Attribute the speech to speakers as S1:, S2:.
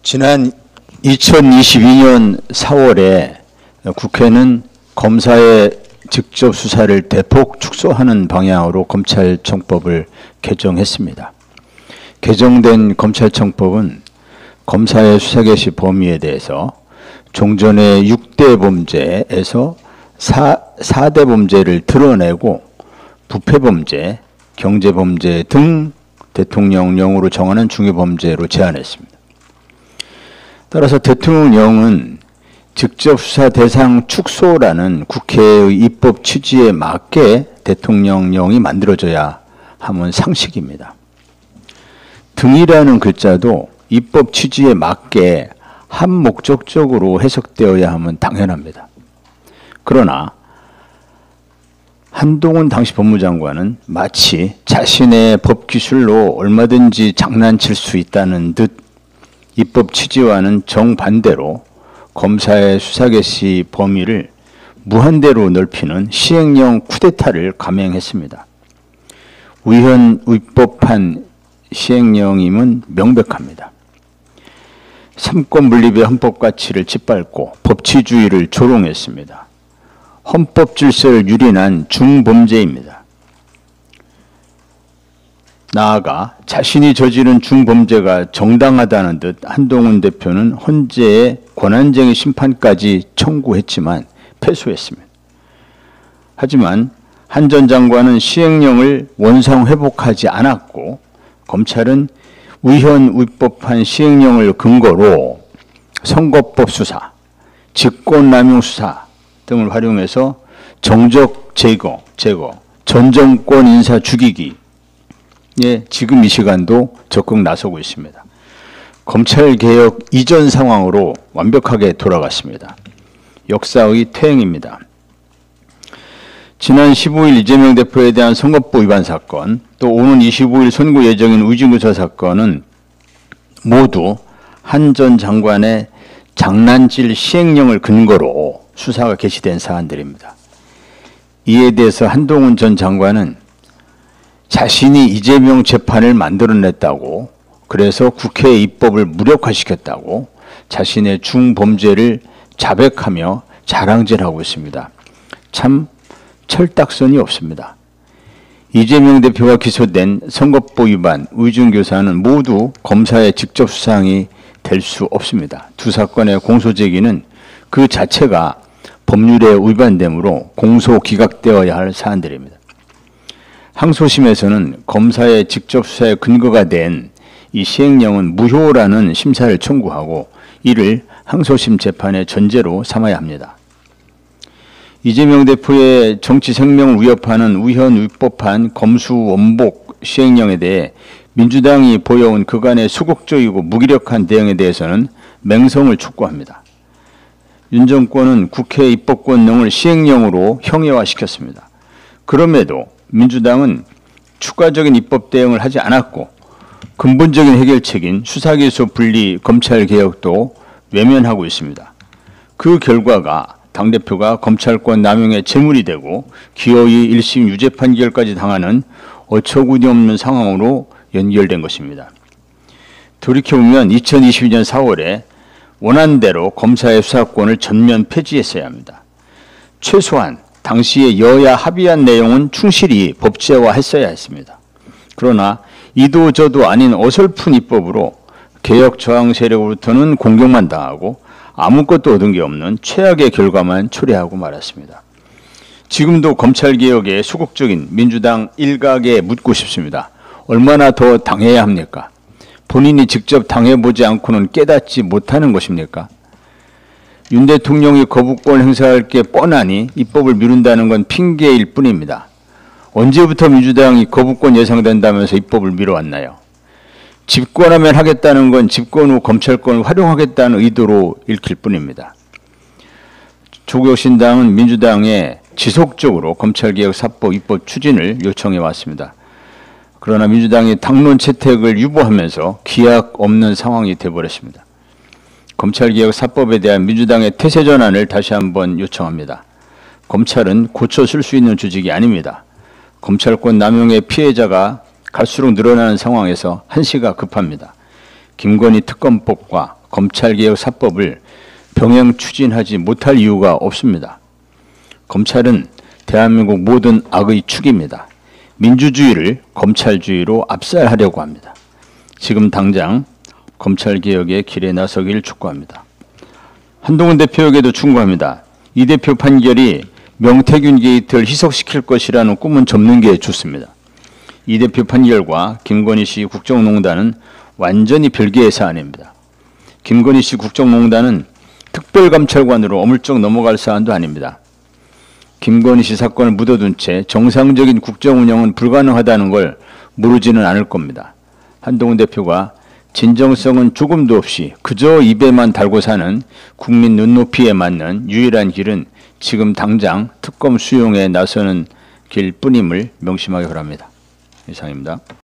S1: 지난 2022년 4월에 국회는 검사의 직접 수사를 대폭 축소하는 방향으로 검찰청법을 개정했습니다. 개정된 검찰청법은 검사의 수사 개시 범위에 대해서 종전의 6대 범죄에서 4대 범죄를 드러내고 부패범죄, 경제범죄 등 대통령령으로 정하는 중요범죄로 제한했습니다. 따라서 대통령령은 직접 수사 대상 축소라는 국회의 입법 취지에 맞게 대통령령이 만들어져야 하는 상식입니다. 등이라는 글자도 입법 취지에 맞게 한목적적으로 해석되어야 하면 당연합니다. 그러나 한동훈 당시 법무장관은 마치 자신의 법기술로 얼마든지 장난칠 수 있다는 듯 입법 취지와는 정반대로 검사의 수사 개시 범위를 무한대로 넓히는 시행령 쿠데타를 감행했습니다. 위헌위법한 시행령임은 명백합니다. 삼권 분립의 헌법 가치를 짓밟고 법치주의를 조롱했습니다. 헌법 질서를 유린한 중범죄입니다. 나아가 자신이 저지른 중범죄가 정당하다는 듯 한동훈 대표는 헌재에 권한쟁의 심판까지 청구했지만 패소했습니다. 하지만 한 전 장관은 시행령을 원상회복하지 않았고 검찰은 위헌위법한 시행령을 근거로 선거법 수사, 직권남용 수사 등을 활용해서 정적 제거, 전 정권 인사 죽이기 지금 이 시간도 적극 나서고 있습니다. 검찰개혁 이전 상황으로 완벽하게 돌아갔습니다. 역사의 퇴행입니다. 지난 15일 이재명 대표에 대한 선거법 위반 사건, 또 오는 25일 선고 예정인 의정부사 사건은 모두 한 전 장관의 장난질 시행령을 근거로 수사가 개시된 사안들입니다. 이에 대해서 한동훈 전 장관은 자신이 이재명 재판을 만들어냈다고, 그래서 국회의 입법을 무력화시켰다고 자신의 중범죄를 자백하며 자랑질하고 있습니다. 참 철딱선이 없습니다. 이재명 대표가 기소된 선거법 위반, 의중교사는 모두 검사의 직접 수상이 될 수 없습니다. 두 사건의 공소 제기는 그 자체가 법률에 위반되므로 공소 기각되어야 할 사안들입니다. 항소심에서는 검사의 직접 수사의 근거가 된 이 시행령은 무효라는 심사를 청구하고 이를 항소심 재판의 전제로 삼아야 합니다. 이재명 대표의 정치 생명을 위협하는 위헌위법한 검수원복 시행령에 대해 민주당이 보여온 그간의 소극적이고 무기력한 대응에 대해서는 맹성을 촉구합니다. 윤 정권은 국회 입법권능을 시행령으로 형해화시켰습니다. 그럼에도 민주당은 추가적인 입법 대응을 하지 않았고 근본적인 해결책인 수사기소 분리 검찰개혁도 외면하고 있습니다. 그 결과가 당대표가 검찰권 남용의 제물이 되고 기어이 1심 유죄 판결까지 당하는 어처구니없는 상황으로 연결된 것입니다. 돌이켜보면 2022년 4월에 원안대로 검사의 수사권을 전면 폐지했어야 합니다. 최소한 당시에 여야 합의한 내용은 충실히 법제화했어야 했습니다. 그러나 이도 저도 아닌 어설픈 입법으로 개혁 저항 세력으로부터는 공격만 당하고 아무것도 얻은 게 없는 최악의 결과만 초래하고 말았습니다. 지금도 검찰개혁에 소극적인 민주당 일각에 묻고 싶습니다. 얼마나 더 당해야 합니까? 본인이 직접 당해보지 않고는 깨닫지 못하는 것입니까? 윤 대통령이 거부권 행사할 게 뻔하니 입법을 미룬다는 건 핑계일 뿐입니다. 언제부터 민주당이 거부권 예상된다면서 입법을 미뤄왔나요? 집권하면 하겠다는 건 집권 후 검찰권을 활용하겠다는 의도로 읽힐 뿐입니다. 조국혁신당은 민주당에 지속적으로 검찰개혁 사법 입법 추진을 요청해 왔습니다. 그러나 민주당이 당론 채택을 유보하면서 기약 없는 상황이 되어버렸습니다. 검찰개혁 사법에 대한 민주당의 태세 전환을 다시 한번 요청합니다. 검찰은 고쳐 쓸 수 있는 조직이 아닙니다. 검찰권 남용의 피해자가 갈수록 늘어나는 상황에서 한시가 급합니다. 김건희 특검법과 검찰개혁 4법을 병행 추진하지 못할 이유가 없습니다. 검찰은 대한민국 모든 악의 축입니다. 민주주의를 검찰주의로 압살하려고 합니다. 지금 당장 검찰개혁의 길에 나서길 촉구합니다. 한동훈 대표에게도 충고합니다. 이 대표 판결이 명태균 게이트를 희석시킬 것이라는 꿈은 접는 게 좋습니다. 이 대표 판결과 김건희 씨 국정농단은 완전히 별개의 사안입니다. 김건희 씨 국정농단은 특별감찰관으로 어물쩍 넘어갈 사안도 아닙니다. 김건희 씨 사건을 묻어둔 채 정상적인 국정운영은 불가능하다는 걸 모르지는 않을 겁니다. 한동훈 대표가 진정성은 조금도 없이 그저 입에만 달고 사는 국민 눈높이에 맞는 유일한 길은 지금 당장 특검 수용에 나서는 길뿐임을 명심하기 바랍니다. 이상입니다.